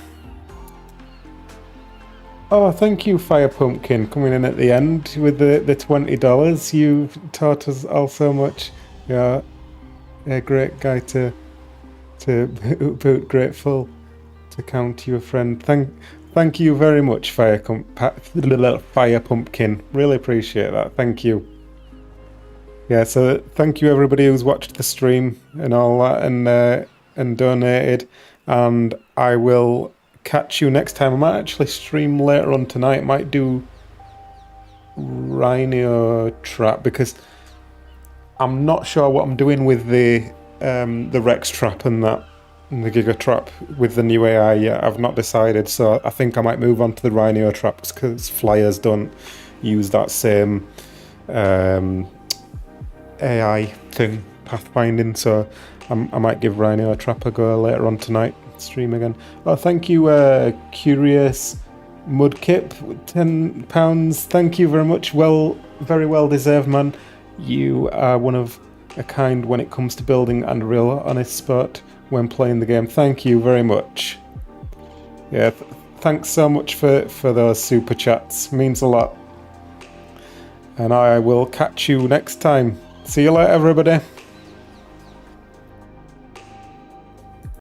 Oh, thank you, Fire Pumpkin, coming in at the end with the $20. You've taught us all so much. You're a great guy to boot, grateful to count you a friend. Thank you very much, Fire Pumpkin. Really appreciate that. Thank you. Yeah, so thank you everybody who's watched the stream and all that and donated. And I will catch you next time. I might actually stream later on tonight. Might do Rhino Trap because I'm not sure what I'm doing with the Rex Trap and that, and the Giga Trap with the new AI yet. I've not decided, so I think I might move on to the Rhino Traps because Flyers don't use that same AI thing, pathfinding. So I might give Rhino Trap a go later on tonight. Stream again. Oh, thank you, Curious Mudkip, £10. Thank you very much. Well, very well deserved, man. You are one of a kind when it comes to building and a real honest sport when playing the game. Thank you very much. Yeah, thanks so much for those super chats. Means a lot. And I will catch you next time. See you later, everybody.